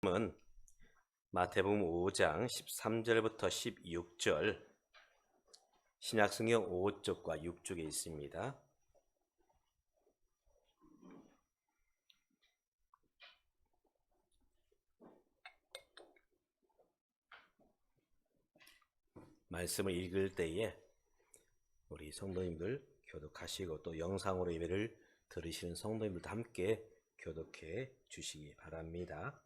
은 마태복음 5장 13절부터 16절, 신약성경 5쪽과 6쪽에 있습니다. 말씀을 읽을 때에 우리 성도님들 교독하시고 또 영상으로 예배를 들으시는 성도님들도 함께 교독해 주시기 바랍니다.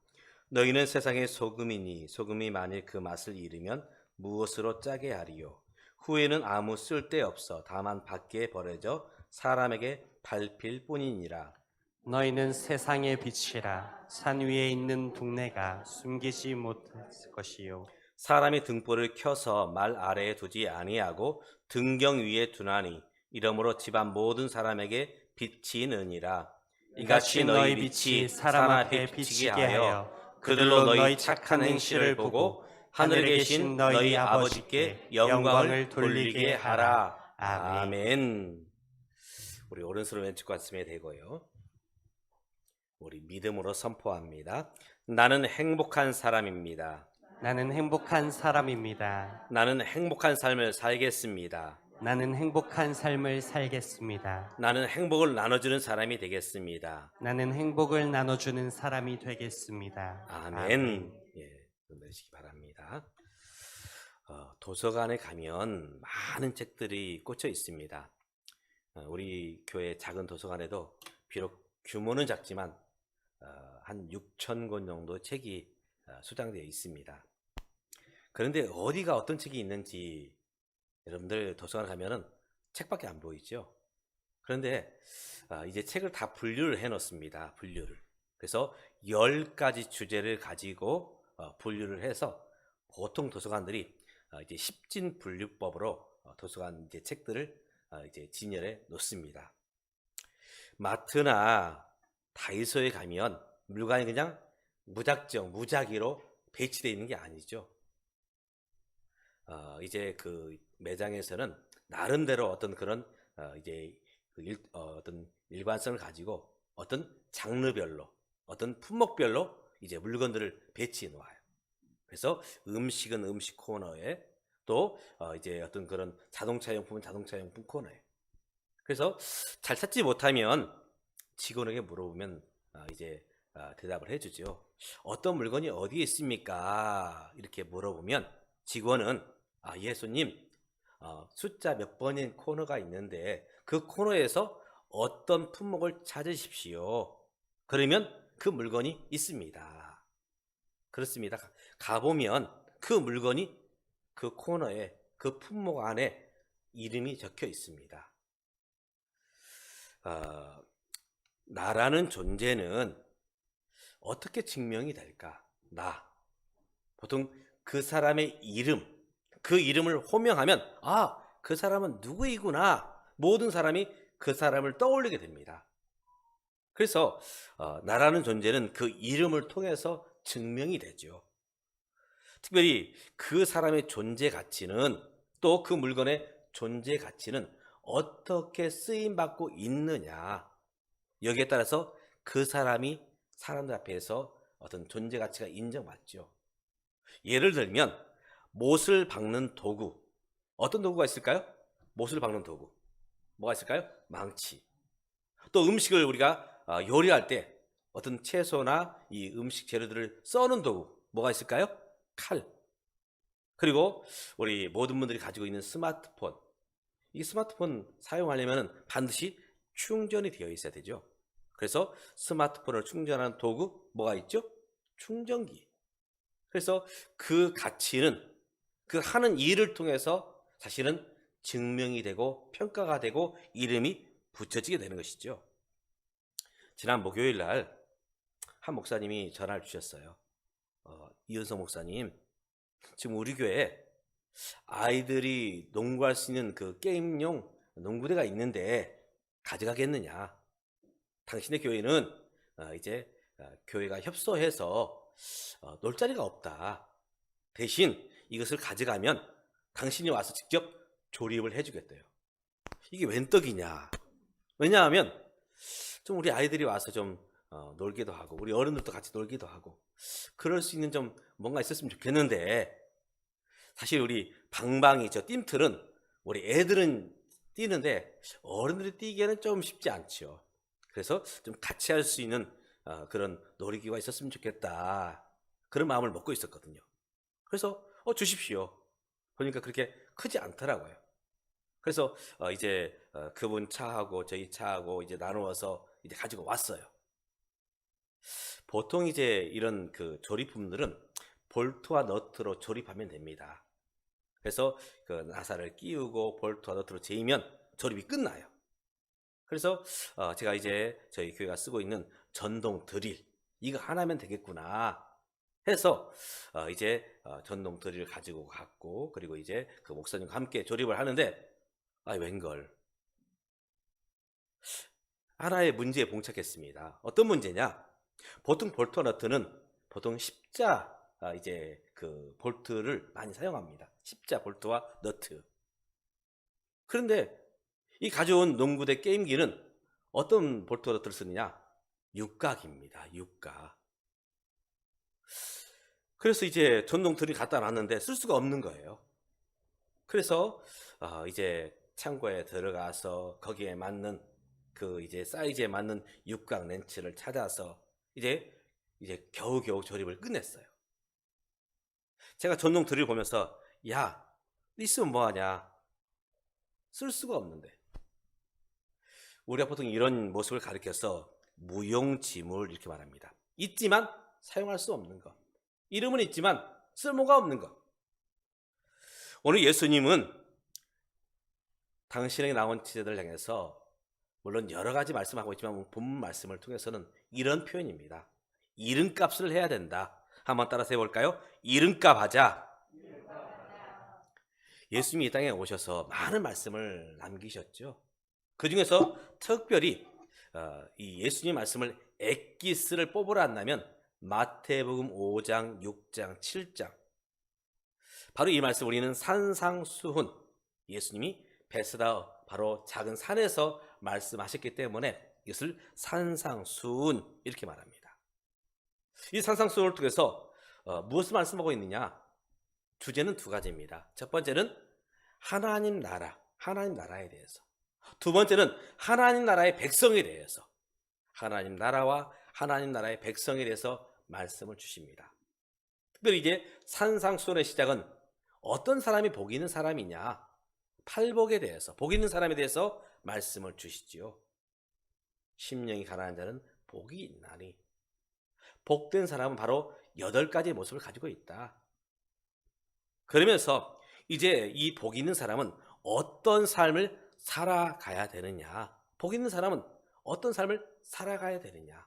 너희는 세상의 소금이니 소금이 만일 그 맛을 잃으면 무엇으로 짜게 하리요? 후에는 아무 쓸데없어 다만 밖에 버려져 사람에게 밟힐 뿐이니라. 너희는 세상의 빛이라. 산 위에 있는 동네가 숨기지 못할 것이요. 사람이 등불을 켜서 말 아래에 두지 아니하고 등경 위에 두나니 이러므로 집안 모든 사람에게 빛이 느니라. 이같이 너희 빛이 사람 앞에 비치게 하여 그들로 너희 착한 행실을 보고 하늘에 계신 너희 아버지께 영광을 돌리게 하라. 아멘. 우리 오른손을 왼쪽 가슴에 대고요, 우리 믿음으로 선포합니다. 나는 행복한 사람입니다. 나는 행복한 사람입니다. 나는 행복한 삶을 살겠습니다. 나는 행복한 삶을 살겠습니다. 나는 행복을 나눠주는 사람이 되겠습니다. 나는 행복을 나눠주는 사람이 되겠습니다. 아멘. 예, 내시기 바랍니다. 도서관에 가면 많은 책들이 꽂혀 있습니다. 우리 교회 작은 도서관에도 비록 규모는 작지만 한 6,000권 정도 책이 수장되어 있습니다. 그런데 어디가 어떤 책이 있는지 여러분들 도서관 가면은 책밖에 안 보이죠. 그런데 이제 책을 다 분류를 해 놓습니다. 분류를. 그래서 10가지 주제를 가지고 분류를 해서 보통 도서관들이 이제 십진 분류법으로 도서관 이제 책들을 이제 진열해 놓습니다. 마트나 다이소에 가면 물건이 그냥 무작정 무작위로 배치되어 있는 게 아니죠. 이제 그 매장에서는 나름대로 어떤 그런 이제 어떤 일관성을 가지고 어떤 장르별로 어떤 품목별로 이제 물건들을 배치해 놓아요. 그래서 음식은 음식 코너에, 또 이제 어떤 그런 자동차용품은 자동차용품 코너에. 그래서 잘 찾지 못하면 직원에게 물어보면 이제 대답을 해주죠. 어떤 물건이 어디에 있습니까? 이렇게 물어보면 직원은 예, 손님, 숫자 몇 번인 코너가 있는데 그 코너에서 어떤 품목을 찾으십시오. 그러면 그 물건이 있습니다. 그렇습니다. 가보면 그 물건이 그 코너에, 그 품목 안에 이름이 적혀 있습니다. 나라는 존재는 어떻게 증명이 될까? 보통 그 사람의 이름, 그 이름을 호명하면 그 사람은 누구이구나, 모든 사람이 그 사람을 떠올리게 됩니다. 그래서 나라는 존재는 그 이름을 통해서 증명이 되죠. 특별히 그 사람의 존재 가치는, 또 그 물건의 존재 가치는 어떻게 쓰임받고 있느냐, 여기에 따라서 그 사람이 사람들 앞에서 어떤 존재 가치가 인정받죠. 예를 들면 못을 박는 도구, 어떤 도구가 있을까요? 못을 박는 도구 뭐가 있을까요? 망치. 또 음식을 우리가 요리할 때 어떤 채소나 이 음식 재료들을 써는 도구 뭐가 있을까요? 칼. 그리고 우리 모든 분들이 가지고 있는 스마트폰, 이 스마트폰 사용하려면 반드시 충전이 되어 있어야 되죠. 그래서 스마트폰을 충전하는 도구 뭐가 있죠? 충전기. 그래서 그 가치는 그 하는 일을 통해서 사실은 증명이 되고 평가가 되고 이름이 붙여지게 되는 것이죠. 지난 목요일 날 한 목사님이 전화를 주셨어요. 이은성 목사님, 지금 우리 교회에 아이들이 농구할 수 있는 그 게임용 농구대가 있는데 가져가겠느냐? 당신의 교회는 이제 교회가 협소해서 놀 자리가 없다. 대신 이것을 가져가면 당신이 와서 직접 조립을 해주겠대요. 이게 웬 떡이냐? 왜냐하면 좀 우리 아이들이 와서 좀 놀기도 하고 우리 어른들도 같이 놀기도 하고 그럴 수 있는 좀 뭔가 있었으면 좋겠는데 사실 우리 방방이 저 뜀틀은 우리 애들은 뛰는데 어른들이 뛰기에는 좀 쉽지 않죠. 그래서 좀 같이 할 수 있는 그런 놀이기구가 있었으면 좋겠다. 그런 마음을 먹고 있었거든요. 그래서 주십시오. 보니까 그렇게 크지 않더라고요. 그래서 이제 그분 차하고 저희 차하고 이제 나누어서 이제 가지고 왔어요. 보통 이제 이런 그 조립품들은 볼트와 너트로 조립하면 됩니다. 그래서 그 나사를 끼우고 볼트와 너트로 재이면 조립이 끝나요. 그래서 제가 이제 저희 교회가 쓰고 있는 전동 드릴 이거 하나면 되겠구나 해서 이제 전동 드릴을 가지고 갔고 그리고 이제 그 목사님과 함께 조립을 하는데 웬걸 하나의 문제에 봉착했습니다. 어떤 문제냐? 보통 볼트와 너트는 보통 십자 이제 그 볼트를 많이 사용합니다. 십자 볼트와 너트. 그런데 이 가져온 농구대 게임기는 어떤 볼트와 너트를 쓰느냐? 육각입니다. 육각. 그래서 이제 전동 드릴 갖다 놨는데 쓸 수가 없는 거예요. 그래서 이제 창고에 들어가서 거기에 맞는 그 이제 사이즈에 맞는 육각 렌치를 찾아서 이제 겨우겨우 조립을 끝냈어요. 제가 전동 드릴 보면서 야, 있으면 뭐하냐? 쓸 수가 없는데. 우리가 보통 이런 모습을 가리켜서 무용지물 이렇게 말합니다. 있지만 사용할 수 없는 것. 이름은 있지만 쓸모가 없는 것. 오늘 예수님은 당신에게 나온 제자들을 향해서 물론 여러 가지 말씀하고 있지만 본문 말씀을 통해서는 이런 표현입니다. 이름값을 해야 된다. 한번 따라서 해볼까요? 이름값 하자. 예수님이 이 땅에 오셔서 많은 말씀을 남기셨죠. 그 중에서 특별히 이 예수님 말씀을 엑기스를 뽑으라 한다면 마태복음 5장, 6장, 7장 바로 이 말씀 우리는 산상수훈 예수님이 베스다 바로 작은 산에서 말씀하셨기 때문에 이것을 산상수훈 이렇게 말합니다. 이 산상수훈을 통해서 무엇을 말씀하고 있느냐? 주제는 두 가지입니다. 첫 번째는 하나님 나라, 하나님 나라에 대해서. 두 번째는 하나님 나라의 백성에 대해서. 하나님 나라와 하나님 나라의 백성에 대해서 말씀을 주십니다. 특별히 이제 산상수훈의 시작은 어떤 사람이 복 있는 사람이냐? 팔복에 대해서, 복 있는 사람에 대해서 말씀을 주시지요. 심령이 가난한 자는 복이 있나니. 복된 사람은 바로 8가지의 모습을 가지고 있다. 그러면서 이제 이 복 있는 사람은 어떤 삶을 살아가야 되느냐. 복 있는 사람은 어떤 삶을 살아가야 되느냐.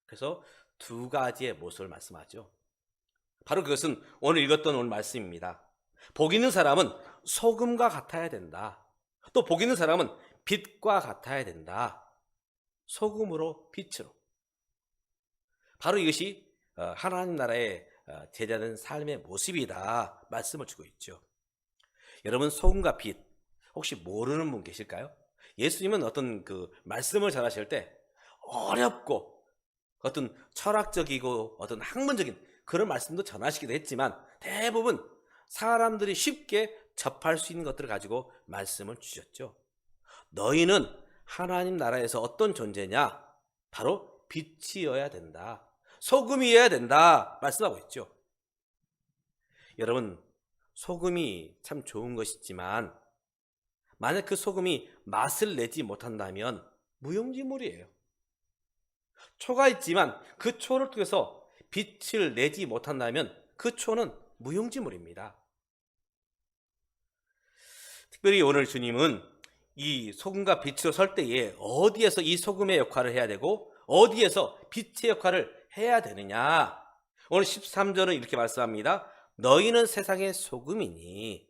그래서 두 가지의 모습을 말씀하죠. 바로 그것은 오늘 읽었던 오늘 말씀입니다. 복 있는 사람은 소금과 같아야 된다. 또 복 있는 사람은 빛과 같아야 된다. 소금으로 빛으로. 바로 이것이 하나님 나라의 제자된 삶의 모습이다 말씀을 주고 있죠. 여러분 소금과 빛 혹시 모르는 분 계실까요? 예수님은 어떤 그 말씀을 전하실 때 어렵고 어떤 철학적이고 어떤 학문적인 그런 말씀도 전하시기도 했지만 대부분 사람들이 쉽게 접할 수 있는 것들을 가지고 말씀을 주셨죠. 너희는 하나님 나라에서 어떤 존재냐? 바로 빛이어야 된다. 소금이어야 된다. 말씀하고 있죠. 여러분, 소금이 참 좋은 것이지만 만약 그 소금이 맛을 내지 못한다면 무용지물이에요. 초가 있지만 그 초를 통해서 빛을 내지 못한다면 그 초는 무용지물입니다. 특별히 오늘 주님은 이 소금과 빛으로 설 때에 어디에서 이 소금의 역할을 해야 되고 어디에서 빛의 역할을 해야 되느냐. 오늘 13절은 이렇게 말씀합니다. 너희는 세상의 소금이니.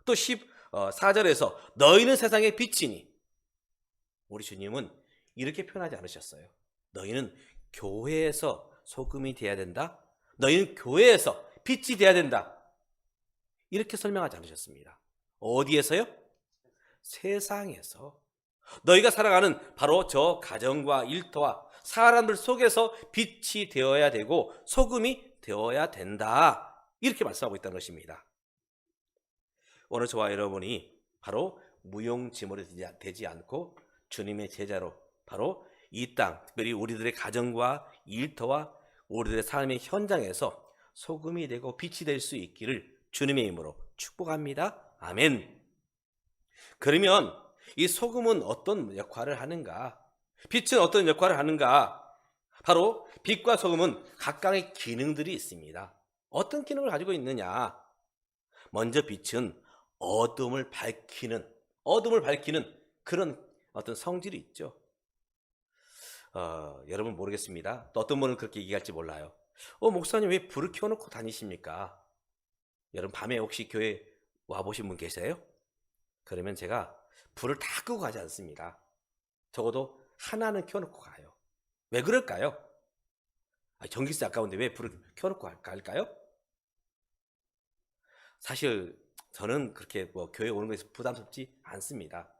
또 14절에서 너희는 세상의 빛이니. 우리 주님은 이렇게 표현하지 않으셨어요. 너희는 교회에서 소금이 되어야 된다. 너희는 교회에서 빛이 되어야 된다. 이렇게 설명하지 않으셨습니다. 어디에서요? 세상에서. 너희가 살아가는 바로 저 가정과 일터와 사람들 속에서 빛이 되어야 되고 소금이 되어야 된다. 이렇게 말씀하고 있다는 것입니다. 오늘 저와 여러분이 바로 무용지물이 되지 않고 주님의 제자로 바로 이 땅, 특별히 우리들의 가정과 일터와 우리들의 삶의 현장에서 소금이 되고 빛이 될 수 있기를 주님의 이름으로 축복합니다. 아멘. 그러면 이 소금은 어떤 역할을 하는가? 빛은 어떤 역할을 하는가? 바로 빛과 소금은 각각의 기능들이 있습니다. 어떤 기능을 가지고 있느냐? 먼저 빛은 어둠을 밝히는 그런 어떤 성질이 있죠. 여러분 모르겠습니다. 또 어떤 분은 그렇게 얘기할지 몰라요. 목사님 왜 불을 켜놓고 다니십니까? 여러분 밤에 혹시 교회 와보신 분 계세요? 그러면 제가 불을 다 끄고 가지 않습니다. 적어도 하나는 켜놓고 가요. 왜 그럴까요? 전기세 아까운데 왜 불을 켜놓고 갈까요? 사실 저는 그렇게 교회 오는 것에서 부담스럽지 않습니다.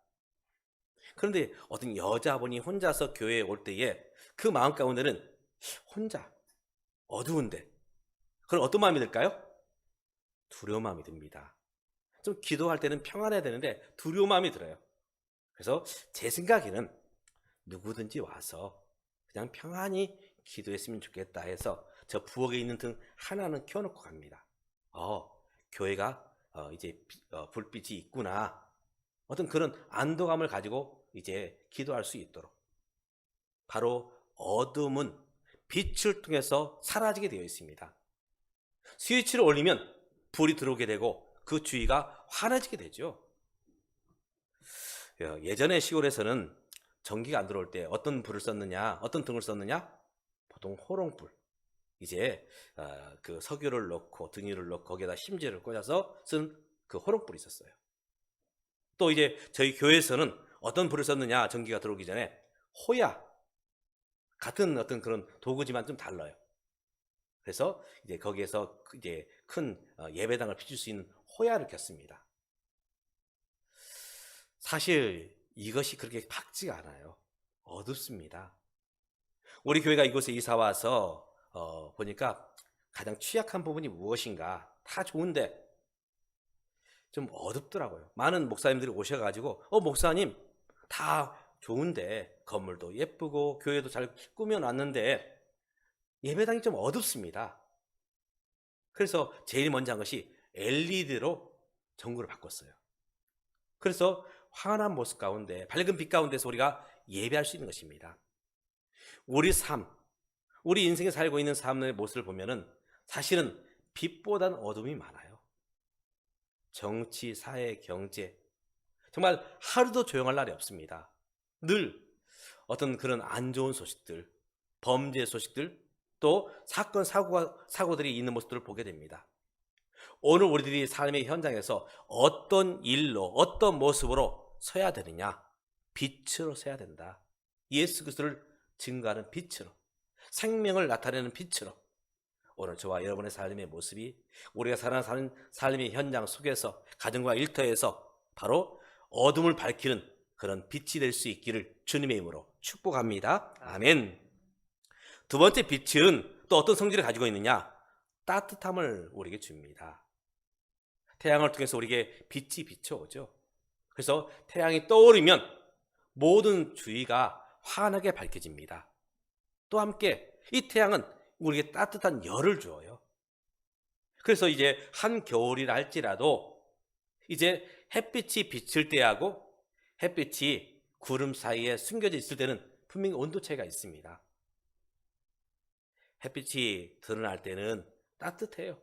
그런데 어떤 여자분이 혼자서 교회에 올 때에 그 마음 가운데는 혼자 어두운데 그럼 어떤 마음이 들까요? 두려운 마음이 듭니다. 좀 기도할 때는 평안해야 되는데 두려운 마음이 들어요. 그래서 제 생각에는 누구든지 와서 그냥 평안히 기도했으면 좋겠다 해서 저 부엌에 있는 등 하나는 켜놓고 갑니다. 교회가 이제 불빛이 있구나. 어떤 그런 안도감을 가지고 이제 기도할 수 있도록. 바로 어둠은 빛을 통해서 사라지게 되어 있습니다. 스위치를 올리면 불이 들어오게 되고 그 주위가 환해지게 되죠. 예전에 시골에서는 전기가 안 들어올 때 어떤 불을 썼느냐, 어떤 등을 썼느냐? 보통 호롱불. 이제 그 석유를 넣고 등유를 넣고 거기에다 심지를 꽂아서 쓴 그 호롱불이 있었어요. 또 이제 저희 교회에서는 어떤 불을 썼느냐, 전기가 들어오기 전에 호야. 같은 어떤 그런 도구지만 좀 달라요. 그래서 이제 거기에서 이제 큰 예배당을 비출 수 있는 호야를 켰습니다. 사실 이것이 그렇게 밝지가 않아요. 어둡습니다. 우리 교회가 이곳에 이사 와서 보니까 가장 취약한 부분이 무엇인가? 다 좋은데 좀 어둡더라고요. 많은 목사님들이 오셔가지고 목사님 다 좋은데 건물도 예쁘고 교회도 잘 꾸며놨는데 예배당이 좀 어둡습니다. 그래서 제일 먼저 한 것이 LED로 전구를 바꿨어요. 그래서 환한 모습 가운데 밝은 빛 가운데서 우리가 예배할 수 있는 것입니다. 우리 삶, 우리 인생에 살고 있는 삶의 모습을 보면은 사실은 빛보다는 어둠이 많아요. 정치, 사회, 경제 정말 하루도 조용할 날이 없습니다. 늘 어떤 그런 안 좋은 소식들, 범죄 소식들, 또 사건, 사고들이 있는 모습들을 보게 됩니다. 오늘 우리들이 삶의 현장에서 어떤 일로, 어떤 모습으로 서야 되느냐? 빛으로 서야 된다. 예수 그리스도를 증거하는 빛으로, 생명을 나타내는 빛으로. 오늘 저와 여러분의 삶의 모습이 우리가 살아가는 삶의 현장 속에서 가정과 일터에서 바로 어둠을 밝히는 그런 빛이 될 수 있기를 주님의 이름으로 축복합니다. 아멘. 두 번째 빛은 또 어떤 성질을 가지고 있느냐? 따뜻함을 우리에게 줍니다. 태양을 통해서 우리에게 빛이 비춰오죠. 그래서 태양이 떠오르면 모든 주위가 환하게 밝혀집니다. 또 함께 이 태양은 우리에게 따뜻한 열을 주어요. 그래서 이제 한겨울이라 할지라도 이제 햇빛이 비칠 때하고 햇빛이 구름 사이에 숨겨져 있을 때는 분명히 온도 차이가 있습니다. 햇빛이 드러날 때는 따뜻해요.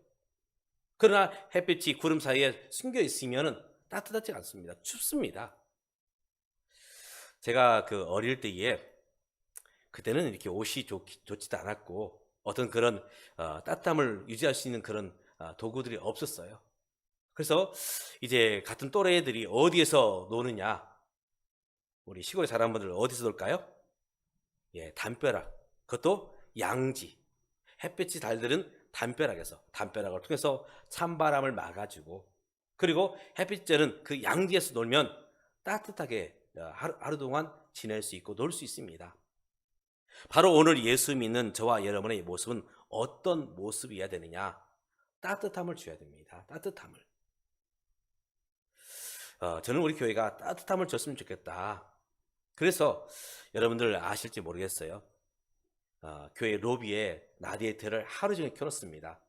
그러나 햇빛이 구름 사이에 숨겨 있으면 따뜻하지 않습니다. 춥습니다. 제가 그 어릴 때에 그때는 이렇게 옷이 좋지도 않았고 어떤 그런 따뜻함을 유지할 수 있는 그런 도구들이 없었어요. 그래서 이제 같은 또래 애들이 어디에서 노느냐? 우리 시골에 자란 분들 어디서 놀까요? 담벼락. 그것도 양지. 햇빛이 달들은 담벼락을 통해서 찬바람을 막아주고 그리고 햇빛 쬐는 그 양지에서 놀면 따뜻하게 하루 동안 지낼 수 있고 놀 수 있습니다. 바로 오늘 예수 믿는 저와 여러분의 모습은 어떤 모습이어야 되느냐? 따뜻함을 줘야 됩니다. 따뜻함을. 저는 우리 교회가 따뜻함을 줬으면 좋겠다. 그래서 여러분들 아실지 모르겠어요. 교회 로비에 라디에이터를 하루 종일 켜놓습니다.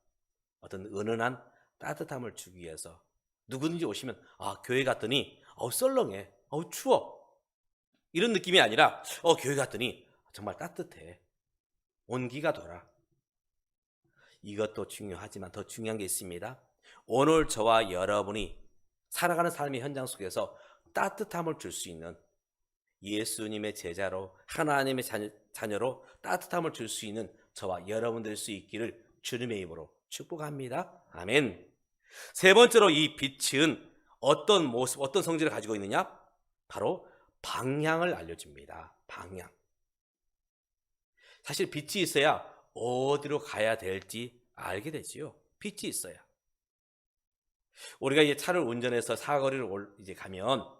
어떤 은은한 따뜻함을 주기 위해서. 누구든지 오시면 교회 갔더니 썰렁해, 추워, 이런 느낌이 아니라 교회 갔더니 정말 따뜻해, 온기가 돌아. 이것도 중요하지만 더 중요한 게 있습니다. 오늘 저와 여러분이 살아가는 삶의 현장 속에서 따뜻함을 줄 수 있는, 예수님의 제자로 하나님의 자녀로 따뜻함을 줄 수 있는 저와 여러분 될 수 있기를 주님의 이름으로 축복합니다. 아멘. 세 번째로 이 빛은 어떤 모습, 어떤 성질을 가지고 있느냐? 바로 방향을 알려줍니다. 방향. 사실 빛이 있어야 어디로 가야 될지 알게 되지요. 빛이 있어야. 우리가 이제 차를 운전해서 사거리를 이제 가면,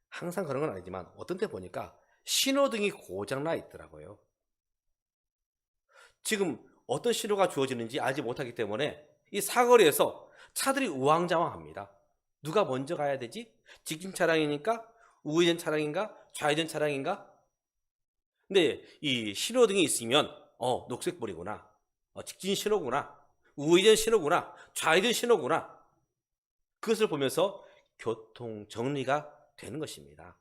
항상 그런 건 아니지만 어떤 때 보니까 신호등이 고장나 있더라고요. 지금 어떤 신호가 주어지는지 알지 못하기 때문에 이 사거리에서 차들이 우왕좌왕합니다. 누가 먼저 가야 되지? 직진 차량이니까? 우회전 차량인가? 좌회전 차량인가? 근데 이 신호등이 있으면 녹색불이구나, 직진 신호구나, 우회전 신호구나, 좌회전 신호구나, 그것을 보면서 교통 정리가 되는 것입니다.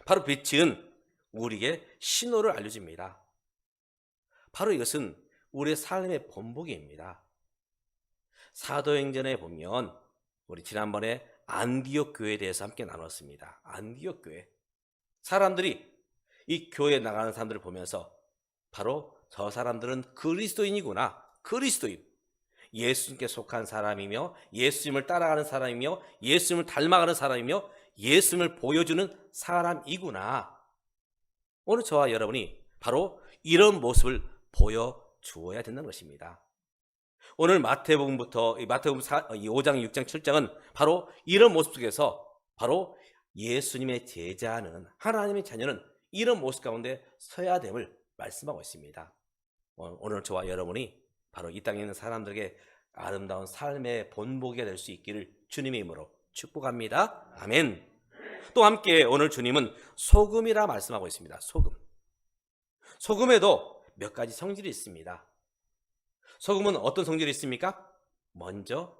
바로 빛은 우리에게 신호를 알려줍니다. 바로 이것은 우리의 삶의 본보기입니다. 사도행전에 보면 우리 지난번에 안디옥 교회에 대해서 함께 나눴습니다. 안디옥 교회. 사람들이 이 교회에 나가는 사람들을 보면서 바로 저 사람들은 그리스도인이구나. 그리스도인. 예수님께 속한 사람이며 예수님을 따라가는 사람이며 예수님을 닮아가는 사람이며 예수님을 보여주는 사람이구나. 오늘 저와 여러분이 바로 이런 모습을 보여주어야 된다는 것입니다. 오늘 마태복음부터 마태복음 5장, 6장, 7장은 바로 이런 모습 속에서 바로 예수님의 제자는, 하나님의 자녀는 이런 모습 가운데 서야 됨을 말씀하고 있습니다. 오늘 저와 여러분이 바로 이 땅에 있는 사람들에게 아름다운 삶의 본보기가 될 수 있기를 주님의 이름으로 축복합니다. 아멘. 또 함께 오늘 주님은 소금이라 말씀하고 있습니다. 소금. 소금에도 몇 가지 성질이 있습니다. 소금은 어떤 성질이 있습니까? 먼저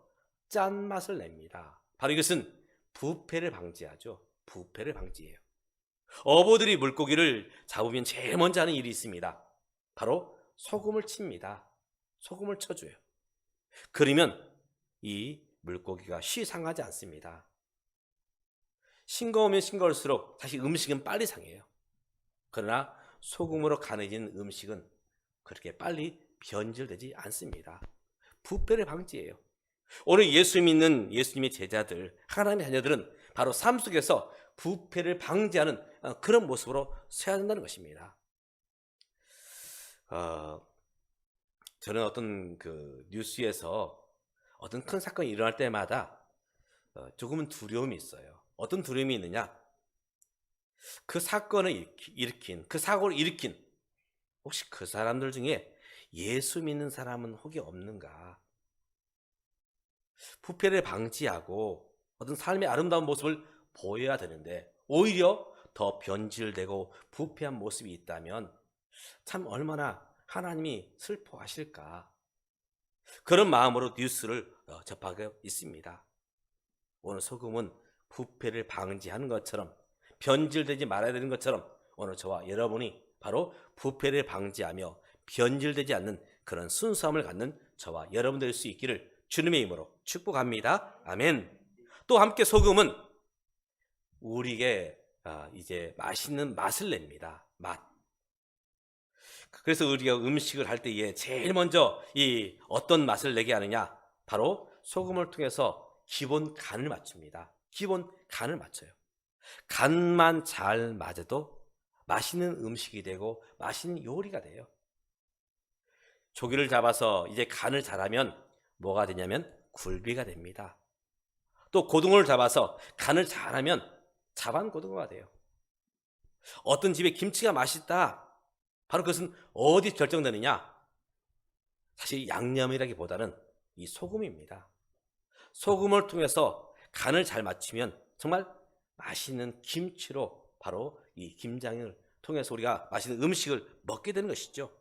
짠맛을 냅니다. 바로 이것은 부패를 방지하죠. 부패를 방지해요. 어부들이 물고기를 잡으면 제일 먼저 하는 일이 있습니다. 바로 소금을 칩니다. 소금을 쳐줘요. 그러면 이 물고기가 쉬 상하지 않습니다. 싱거우면 싱거울수록 사실 음식은 빨리 상해요. 그러나 소금으로 간해진 음식은 그렇게 빨리 변질되지 않습니다. 부패를 방지해요. 오늘 예수 믿는 예수님의 제자들, 하나님의 자녀들은 바로 삶 속에서 부패를 방지하는 그런 모습으로 서야 된다는 것입니다. 저는 어떤 뉴스에서 어떤 큰 사건이 일어날 때마다 조금은 두려움이 있어요. 어떤 두려움이 있느냐? 그 사건을 일으킨, 그 사고를 일으킨 혹시 그 사람들 중에 예수 믿는 사람은 혹이 없는가? 부패를 방지하고 어떤 삶의 아름다운 모습을 보여야 되는데 오히려 더 변질되고 부패한 모습이 있다면 참 얼마나 하나님이 슬퍼하실까? 그런 마음으로 뉴스를 접하고 있습니다. 오늘 소금은 부패를 방지하는 것처럼, 변질되지 말아야 되는 것처럼 오늘 저와 여러분이 바로 부패를 방지하며 변질되지 않는 그런 순수함을 갖는 저와 여러분 될 수 있기를 주님의 이름으로 축복합니다. 아멘. 또 함께 소금은 우리에게 이제 맛있는 맛을 냅니다. 맛. 그래서 우리가 음식을 할 때에 제일 먼저 이 어떤 맛을 내게 하느냐? 바로 소금을 통해서 기본 간을 맞춥니다. 기본 간을 맞춰요. 간만 잘 맞아도 맛있는 음식이 되고 맛있는 요리가 돼요. 조기를 잡아서 이제 간을 잘하면 뭐가 되냐면 굴비가 됩니다. 또 고등어를 잡아서 간을 잘하면 자반 고등어가 돼요. 어떤 집에 김치가 맛있다. 바로 그것은 어디 결정되느냐? 사실 양념이라기보다는 이 소금입니다. 소금을 통해서 간을 잘 맞추면 정말 맛있는 김치로 바로 이 김장을 통해서 우리가 맛있는 음식을 먹게 되는 것이죠.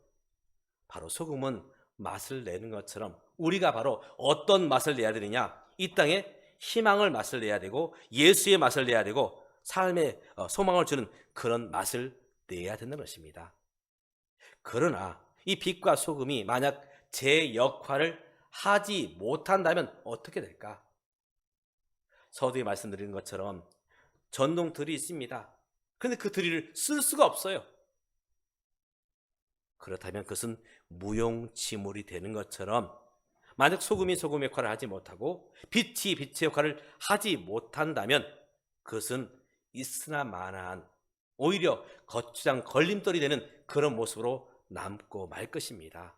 바로 소금은 맛을 내는 것처럼 우리가 바로 어떤 맛을 내야 되느냐? 이 땅에 희망을 맛을 내야 되고 예수의 맛을 내야 되고 삶에 소망을 주는 그런 맛을 내야 된다는 것입니다. 그러나 이 빛과 소금이 만약 제 역할을 하지 못한다면 어떻게 될까? 서두에 말씀드린 것처럼 전동들이 있습니다. 그런데 그 드릴을 쓸 수가 없어요. 그렇다면 그것은 무용지물이 되는 것처럼 만약 소금이 소금 역할을 하지 못하고 빛이 빛의 역할을 하지 못한다면 그것은 있으나 마나한 오히려 거추장 걸림돌이 되는 그런 모습으로 남고 말 것입니다.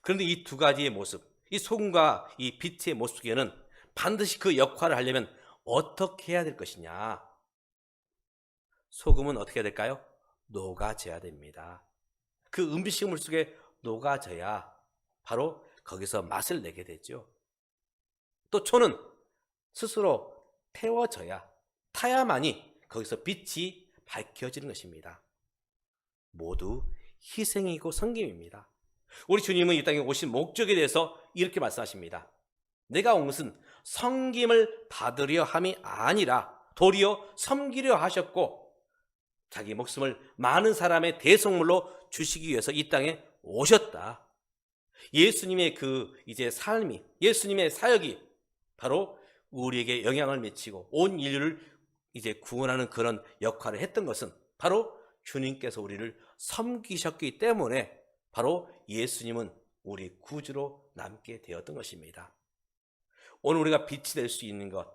그런데 이 두 가지의 모습, 이 소금과 이 빛의 모습 속에는 반드시 그 역할을 하려면 어떻게 해야 될 것이냐? 소금은 어떻게 해야 될까요? 녹아져야 됩니다. 그 음식물 속에 녹아져야 바로 거기서 맛을 내게 되죠. 또 초는 스스로 태워져야, 타야만이 거기서 빛이 밝혀지는 것입니다. 모두 희생이고 섬김입니다. 우리 주님은 이 땅에 오신 목적에 대해서 이렇게 말씀하십니다. 내가 온 것은 섬김을 받으려 함이 아니라 도리어 섬기려 하셨고 자기 목숨을 많은 사람의 대속물로 주시기 위해서 이 땅에 오셨다. 예수님의 그 이제 삶이, 예수님의 사역이 바로 우리에게 영향을 미치고 온 인류를 이제 구원하는 그런 역할을 했던 것은 바로 주님께서 우리를 섬기셨기 때문에 바로 예수님은 우리 구주로 남게 되었던 것입니다. 오늘 우리가 빛이 될 수 있는 것,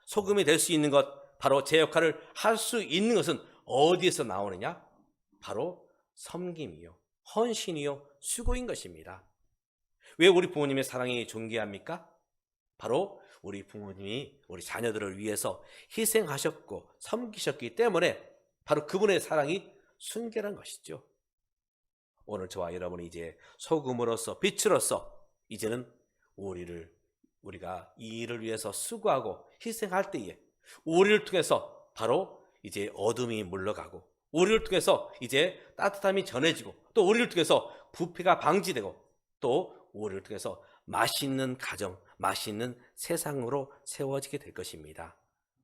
소금이 될 수 있는 것, 바로 제 역할을 할 수 있는 것은 어디에서 나오느냐? 바로 섬김이요, 헌신이요, 수고인 것입니다. 왜 우리 부모님의 사랑이 존귀합니까? 바로 우리 부모님이 우리 자녀들을 위해서 희생하셨고 섬기셨기 때문에 바로 그분의 사랑이 순결한 것이죠. 오늘 저와 여러분이 이제 소금으로서 빛으로서 이제는 우리가 이 일을 위해서 수고하고 희생할 때에 우리를 통해서 바로 이제 어둠이 물러가고 우리를 통해서 이제 따뜻함이 전해지고 또 우리를 통해서 부패가 방지되고 또 우리를 통해서 맛있는 가정, 맛있는 세상으로 세워지게 될 것입니다.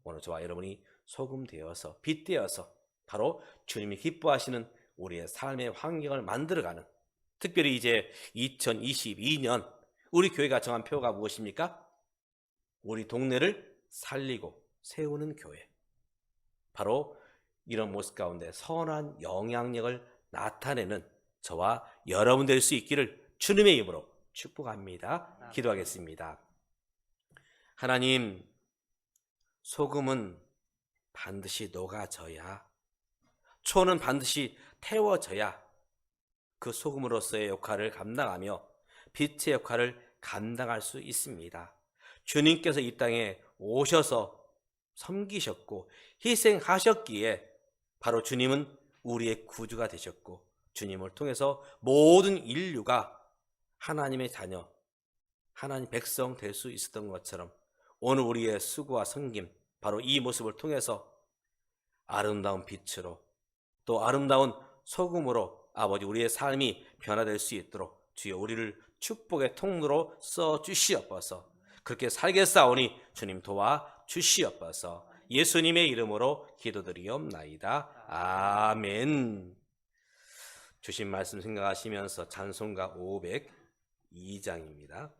오늘 저와 여러분이 소금 되어서 빛 되어서 바로 주님이 기뻐하시는 우리의 삶의 환경을 만들어가는, 특별히 이제 2022년 우리 교회가 정한 표가 무엇입니까? 우리 동네를 살리고 세우는 교회. 바로 이런 모습 가운데 선한 영향력을 나타내는 저와 여러분 될 수 있기를 주님의 이름으로 축복합니다. 기도하겠습니다. 하나님, 소금은 반드시 녹아져야, 초는 반드시 태워져야 그 소금으로서의 역할을 감당하며 빛의 역할을 감당할 수 있습니다. 주님께서 이 땅에 오셔서 섬기셨고 희생하셨기에 바로 주님은 우리의 구주가 되셨고 주님을 통해서 모든 인류가 하나님의 자녀, 하나님 백성 될 수 있었던 것처럼 오늘 우리의 수고와 섬김, 바로 이 모습을 통해서 아름다운 빛으로 또 아름다운 소금으로 아버지 우리의 삶이 변화될 수 있도록 주여 우리를 축복의 통로로 써주시옵소서. 그렇게 살겠사오니 주님 도와 주시옵소서. 예수님의 이름으로 기도드리옵나이다. 아멘. 주신 말씀 생각하시면서 찬송가 502장입니다.